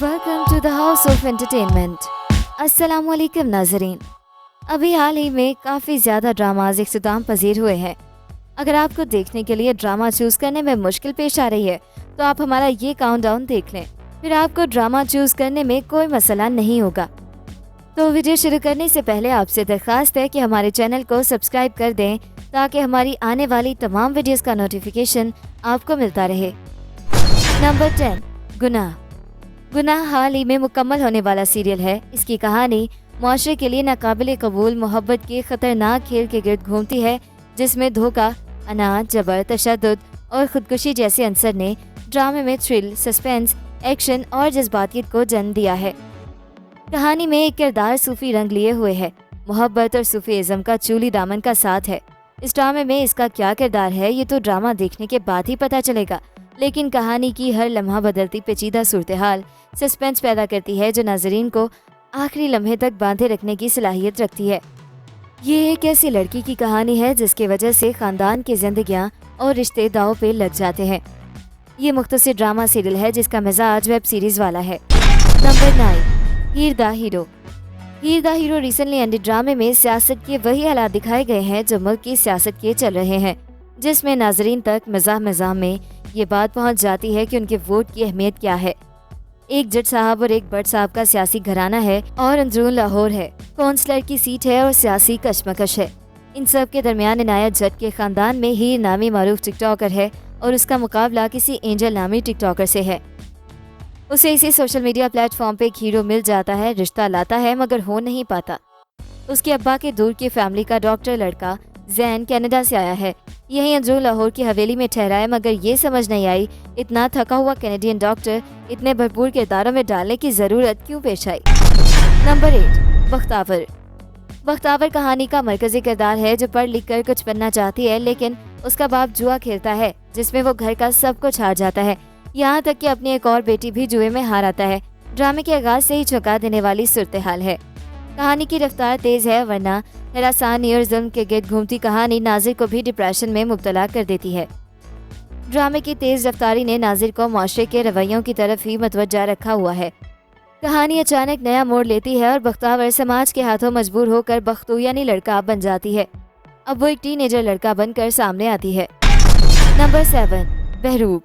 Welcome to the house of entertainment. अस्सलामुअलैकुम नाजरीन। अभी हाल ही में काफ़ी ज़्यादा ड्रामाज इख्तिताम पजीर हुए हैं। अगर आपको देखने के लिए ड्रामा चूज़ करने में मुश्किल पेश आ रही है तो आप हमारा ये काउंटडाउन देख लें, फिर आपको ड्रामा चूज़ करने में कोई मसला नहीं होगा। तो वीडियो शुरू करने से पहले आपसे दरख्वास्त है कि हमारे चैनल को सब्सक्राइब कर दें ताकि हमारी आने वाली तमाम वीडियोस का नोटिफिकेशन आपको मिलता रहे। नंबर 10, गुनाह। गुनाह हाल ही में मुकम्मल होने वाला सीरियल है। इसकी कहानी मुआशरे के लिए नाकाबिल कबूल मोहब्बत के खतरनाक खेल के गिर्द घूमती है, जिसमें धोखा, अनाज, जबर, तशद्दुद और खुदकुशी जैसे अंसर ने ड्रामे में थ्रिल, सस्पेंस, एक्शन और जज्बातियत को जन्म दिया है। कहानी में एक किरदार सूफी रंग लिए हुए है। मोहब्बत और सूफीइज्म का चूली दामन का साथ है। इस ड्रामे में इसका क्या किरदार है ये तो ड्रामा देखने के बाद ही पता चलेगा, लेकिन कहानी की हर लम्हा बदलती पेचीदा सूरत हाल सस्पेंस पैदा करती है जो नाजरीन को आखिरी लम्हे तक बांधे रखने की सलाहियत रखती है। ये एक ऐसी लड़की की कहानी है जिसकी वजह से खानदान की जिंदगियां और रिश्ते दांव पे लग जाते हैं। ये मुख्तसर ड्रामा सीरियल है जिसका मिजाज वेब सीरीज वाला है। Number 9, Heer the hero. Heer the hero recently ended ड्रामे में सियासत के वही हालात दिखाए गए हैं जो मुल्क की सियासत के चल रहे हैं, जिसमें नाजरीन तक मज़ाह में ये बात पहुंच जाती है कि उनके वोट की अहमियत क्या है। एक जज साहब और एक बट साहब का सियासी घराना है और अंदरून लाहौर है, कौंसलर की सीट है और सियासी कशमकश है। इन सब के दरमियान इनायत जट के खानदान में हीर नामी मारूफ टिकटॉकर है और उसका मुकाबला किसी एंजल नामी टिकटॉकर से है। उसे इसी सोशल मीडिया प्लेटफॉर्म पे एक हीरो मिल जाता है, रिश्ता लाता है मगर हो नहीं पाता। उसके अब्बा के दूर की फैमिली का डॉक्टर लड़का जैन कनाडा से आया है, यही अंदरून लाहौर की हवेली में ठहरा है, मगर ये समझ नहीं आई इतना थका हुआ कैनेडियन डॉक्टर इतने भरपूर किरदारों में डालने की ज़रूरत क्यों पेश आई। नंबर 8, बख्तावर। बख्तावर कहानी का मरकजी किरदार है जो पढ़ लिख कर कुछ बनना चाहती है, लेकिन उसका बाप जुआ खेलता है जिसमें वो घर का सब कुछ हार जाता है, यहाँ तक कि अपनी एक और बेटी भी जुए में हार आता है। ड्रामे के आगाज से ही चौंका देने वाली सूरत हाल है। कहानी की रफ्तार तेज है, वरना हरासानी और जुल्म के गिर्द घूमती कहानी नाजिर को भी डिप्रेशन में मुब्तला कर देती है। ड्रामे की तेज रफ्तारी ने नाजिर को मुआशरे के रवैयों की तरफ ही मतवज्जा रखा हुआ है। कहानी अचानक नया मोड़ लेती है और बख्तावर समाज के हाथों मजबूर होकर बख्तू यानी लड़का बन जाती है। अब वो एक टीनेजर लड़का बनकर सामने आती है। Number 7, Behroop.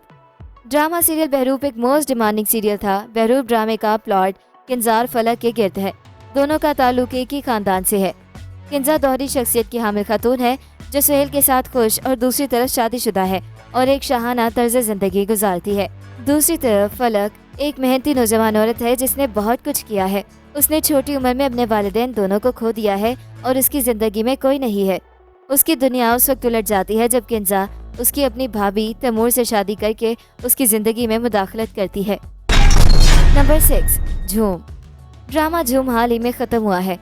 Drama serial Behroop एक मोस्ट डिमांडिंग सीरियल था। बहरूप ड्रामे का प्लॉट किंजार फलक के गिर्द है। दोनों का ताल्लुक एक ही खानदान से है। किंजा दोहरी शख्सियत की हामिल खातून है जो सुहेल के साथ खुश और दूसरी तरफ शादीशुदा है और एक शाहाना तर्ज जिंदगी गुजारती है। दूसरी तरफ फलक एक मेहनती नौजवान औरत है जिसने बहुत कुछ किया है। उसने छोटी उम्र में अपने वालिदैन दोनों को खो दिया है और उसकी जिंदगी में कोई नहीं है। उसकी दुनिया उस वक्त उलट जाती है जब किंजा उसकी अपनी भाभी तैमूर से शादी करके उसकी जिंदगी में मुदाखलत करती है। नंबर 6, झूम। ड्रामा झूम हाल ही में ख़त्म हुआ है।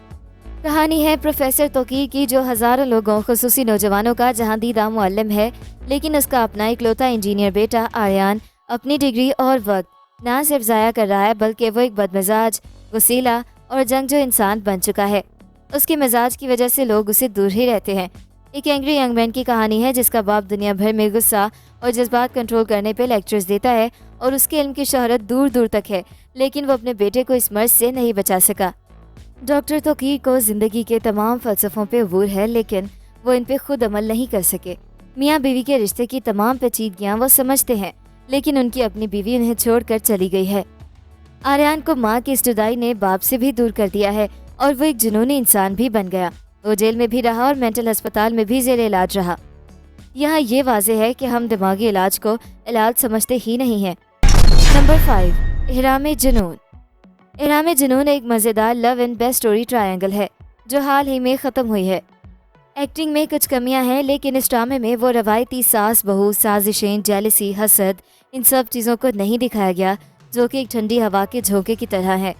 कहानी है प्रोफेसर तोकीर की जो हज़ारों लोगों खुसूसी नौजवानों का जहांदीदा मुअल्लिम है, लेकिन उसका अपना इकलौता इंजीनियर बेटा आर्यान अपनी डिग्री और वक्त ना सिर्फ ज़ाया कर रहा है बल्कि वो एक बदमिजाज, वसीला और जंगजू इंसान बन चुका है। उसके मिजाज की वजह से लोग उसे दूर ही रहते हैं। एक एंग्री यंग मैन की कहानी है जिसका बाप दुनिया भर में गुस्सा और जज्बात कंट्रोल करने पे लेक्चर्स देता है और उसके इल्म की शोहरत दूर दूर तक है, लेकिन वो अपने बेटे को इस मर्ज से नहीं बचा सका। डॉक्टर तोकीर को ज़िंदगी के तमाम फ़लसफ़ों पे अबूर है, लेकिन वो इन पे खुद अमल नहीं कर सके। मियाँ बीवी के रिश्ते की तमाम पेचीदगियाँ वो समझते हैं, लेकिन उनकी अपनी बीवी उन्हें छोड़कर चली गई है। आर्यान को माँ की इस जुदाई ने बाप से भी दूर कर दिया है और वो एक जुनूनी इंसान भी बन गया। वो जेल में भी रहा और मेंटल अस्पताल में भी ज़ेरे इलाज रहा। यहाँ ये वाज़ेह है कि हम दिमागी इलाज को इलाज समझते ही नहीं हैं। नंबर 5, इहराम जुनून। इहराम जुनून एक मज़ेदार love and best story triangle है जो हाल ही में ख़त्म हुई है। एक्टिंग में कुछ कमियां हैं, लेकिन इस ड्रामे में वो रवायती सास बहू, साजिशें, जेलसी, हसद, इन सब चीज़ों को नहीं दिखाया गया जो कि एक ठंडी हवा के झोंके की तरह है।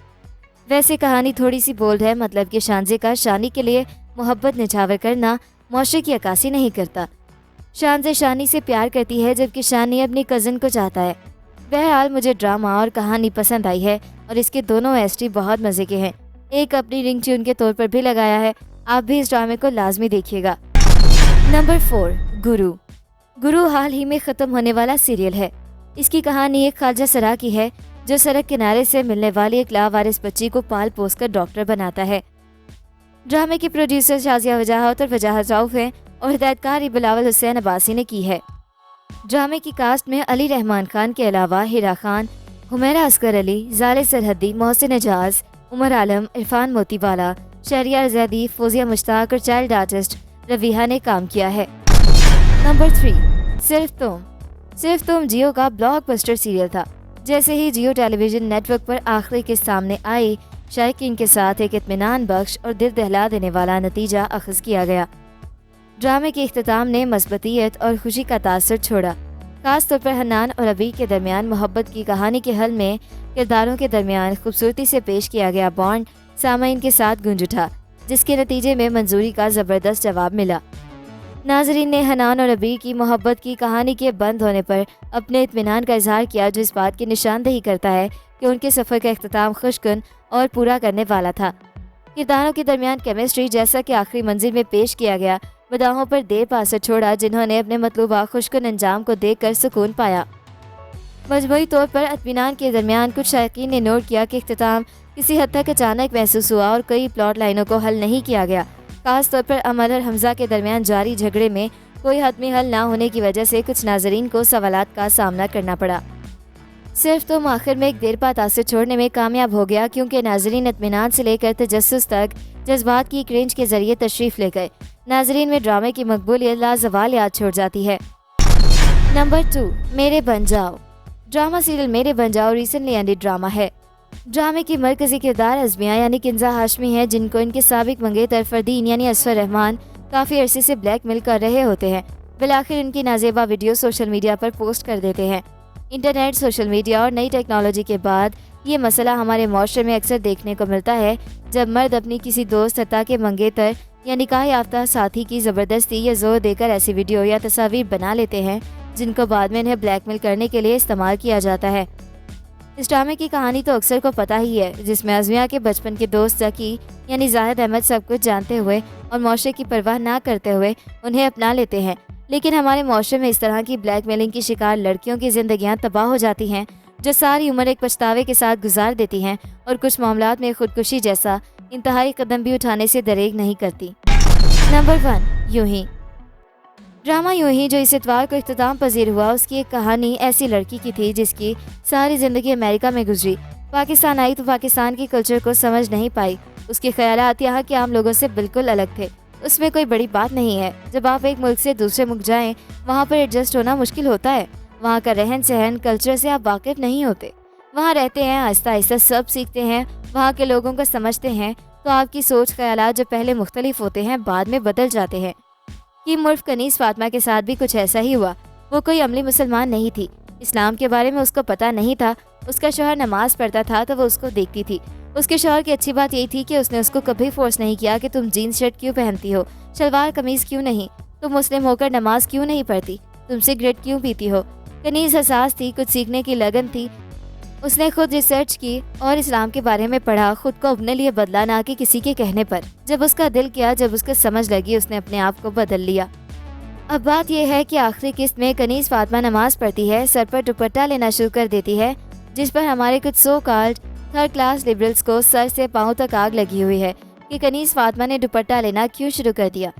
वैसे कहानी थोड़ी सी बोल्ड है, मतलब कि शानजे का शानी के लिए मोहब्बत निछावर करना मुआशरे की अक्कासी नहीं करता। शानजे शानी से प्यार करती है जबकि शानी अपनी कज़न को चाहता है। बहरहाल मुझे ड्रामा और कहानी पसंद आई है और इसके दोनों एसटी बहुत मज़े के हैं। एक अपनी रिंग ट्यून के तौर पर भी लगाया है। आप भी इस ड्रामे को लाजमी देखिएगा। नंबर 4, गुरु। गुरु हाल ही में ख़त्म होने वाला सीरियल है। इसकी कहानी एक ख्वाजा सरा की है जो सड़क किनारे से मिलने वाली एक लावारिस बच्ची को पाल पोस कर डॉक्टर बनाता है। ड्रामे की प्रोड्यूसर शाजिया वजाहत और वजाहत रऊफ हैं और हिदायतकार बिलावल हुसैन अब्बासी ने की है। ड्रामे की कास्ट में अली रहमान खान के अलावा हिरा खान, हुमैरा असगर अली, जाले सरहदी, मोहसिन एजाज, उमर आलम, इरफान मोतीवाला, शहरियार जैदी, फौजिया मुश्ताक और चाइल्ड आर्टिस्ट रवीहा ने काम किया है। नंबर 3, सिर्फ तुम जियो का ब्लॉकबस्टर सीरियल था। जैसे ही जियो टेलीविजन नेटवर्क पर आखिरी किस्त सामने आई, शायकीन के साथ एक इत्मीनान बख्श और दिल दहला देने वाला नतीजा अखज़ किया गया। ड्रामे के इख्तिताम ने मस्बतियत और खुशी का तासर छोड़ा। खास तौर पर हन्नान और अबीर के दरमियान मोहब्बत की कहानी के हल में किरदारों के दरमियान खूबसूरती से पेश किया गया बॉन्ड सामईन के साथ गूंज उठा, जिसके नतीजे में मंजूरी का ज़बरदस्त जवाब मिला। नाजरीन ने हन्नान और अबीर की मोहब्बत की कहानी के बंद होने पर अपने इत्मीनान का इजहार किया, जो इस बात की निशानदही करता है कि उनके सफ़र का इख्तिताम खुशकुन और पूरा करने वाला था। किरदारों के दरमियान केमिस्ट्री, जैसा कि आखिरी मंजिल में पेश किया गया, मदाहों पर देर पा असर छोड़ा, जिन्होंने अपने मतलूबा खुशकुन अंजाम को देखकर सुकून पाया। मजमूई तौर पर इत्मीनान के दरमियान कुछ शायकीन ने नोट किया कि इख्तिताम किसी हद तक अचानक महसूस हुआ और कई प्लॉट लाइनों को हल नहीं किया गया। खास तौर पर अमल और हमजा के दरमियान जारी झगड़े में कोई हतमी हल ना होने की वजह से कुछ नाजरीन को सवालात का सामना करना पड़ा। सिर्फ तुम आखिर में एक देर पा तासर छोड़ने में कामयाब हो गया, क्योंकि नाजरीन इत्मीनान से लेकर तजस्सुस तक जज्बात की एक रेंज के जरिए तशरीफ़ ले गए। नाजरीन में ड्रामे की मकबूलियत लाजवाल याद छोड़ जाती है। नंबर 2, मेरे बन जाओ। ड्रामा सीरियल मेरे बन जाओ रिसेंटली एंडेड ड्रामा है। ड्रामे की मरकजी किरदार अज़मिया यानी किंजा हाशमी है, जिनको इनके साबिक मंगेतर फरदीन यानी असफर रहमान काफ़ी अरसे से ब्लैकमेल कर रहे होते हैं। बिलाखिर इनकी नाजेबा वीडियो सोशल मीडिया पर पोस्ट कर देते हैं। इंटरनेट, सोशल मीडिया और नई टेक्नोलॉजी के बाद ये मसला हमारे माशरे में अक्सर देखने को मिलता है, जब मर्द अपनी किसी दोस्त हत्ता के मंगेतर या निकाह याफ्ता साथी की ज़बरदस्ती या जोर देकर ऐसी वीडियो या तस्वीर बना लेते हैं, जिनको बाद में इन्हें ब्लैकमेल करने के लिए इस्तेमाल किया जाता है। इस ड्रामे की कहानी तो अक्सर को पता ही है, जिसमें अज़मिया के बचपन के दोस्त ज़की यानी जाहिद अहमद सब कुछ जानते हुए और माशरे की परवाह ना करते हुए उन्हें अपना लेते हैं। लेकिन हमारे माशरे में इस तरह की ब्लैकमेलिंग की शिकार लड़कियों की ज़िंदगियाँ तबाह हो जाती हैं, जो सारी उम्र एक पछतावे के साथ गुजार देती हैं और कुछ मामलात में खुदकुशी जैसा इंतहाई कदम भी उठाने से दरेग नहीं करती। नंबर 1, यूं ही। ड्रामा यूं ही, जो इस इतवार को इख्तिताम पजीर हुआ, उसकी एक कहानी ऐसी लड़की की थी जिसकी सारी ज़िंदगी अमेरिका में गुजरी। पाकिस्तान आई तो पाकिस्तान की कल्चर को समझ नहीं पाई। उसके ख्यालात यहाँ के आम लोगों से बिल्कुल अलग थे। उसमें कोई बड़ी बात नहीं है। जब आप एक मुल्क से दूसरे मुल्क जाएं, वहाँ पर एडजस्ट होना मुश्किल होता है। वहाँ का रहन सहन, कल्चर से आप वाकिफ नहीं होते। वहाँ रहते हैं, आहिस्ता आहिस्ता सब सीखते हैं, वहाँ के लोगों को समझते हैं, तो आपकी सोच ख्यालात जो पहले मुख्तलिफ होते हैं, बाद में बदल जाते हैं। कि मुर्फ कनीस फातिमा के साथ भी कुछ ऐसा ही हुआ। वो कोई अमली मुसलमान नहीं थी। इस्लाम के बारे में उसको पता नहीं था। उसका शौहर नमाज पढ़ता था तो वो उसको देखती थी। उसके शौहर की अच्छी बात यही थी कि उसने उसको कभी फोर्स नहीं किया कि तुम जीन्स शर्ट क्यों पहनती हो, शलवार कमीज़ क्यों नहीं, तुम मुस्लिम होकर नमाज क्यों नहीं पढ़ती, तुम सिगरेट क्यों पीती हो। कनीज़ हसास थी, कुछ सीखने की लगन थी। उसने खुद रिसर्च की और इस्लाम के बारे में पढ़ा, खुद को अपने लिए बदला, ना कि किसी के कहने पर। जब उसका दिल किया, जब उसको समझ लगी, उसने अपने आप को बदल लिया। अब बात यह है कि आखिरी किस्त में कनीज़ फातिमा नमाज पढ़ती है, सर पर दुपट्टा लेना शुरू कर देती है, जिस पर हमारे कुछ so called third class liberals को सर से पाँव तक आग लगी हुई है कि कनीज़ फातिमा ने दुपट्टा लेना क्यों शुरू कर दिया।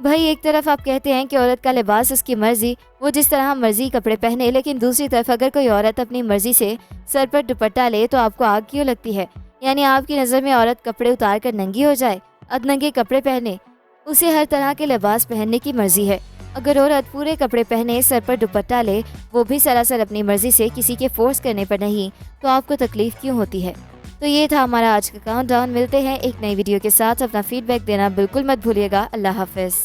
भाई, एक तरफ आप कहते हैं कि औरत का लिबास उसकी मर्जी, वो जिस तरह मर्जी कपड़े पहने, लेकिन दूसरी तरफ अगर कोई औरत अपनी मर्जी से सर पर दुपट्टा ले तो आपको आग क्यों लगती है। यानी आपकी नज़र में औरत कपड़े उतार कर नंगी हो जाए, अधनंगे कपड़े पहने, उसे हर तरह के लिबास पहनने की मर्जी है। अगर औरत पूरे कपड़े पहने, सर पर दुपट्टा ले, वो भी सरासर अपनी मर्जी से, किसी के फोर्स करने पर नहीं, तो आपको तकलीफ क्यों होती है। तो ये था हमारा आज का काउंटडाउन। मिलते हैं एक नई वीडियो के साथ। अपना फीडबैक देना बिल्कुल मत भूलिएगा। अल्लाह हाफ़िज़।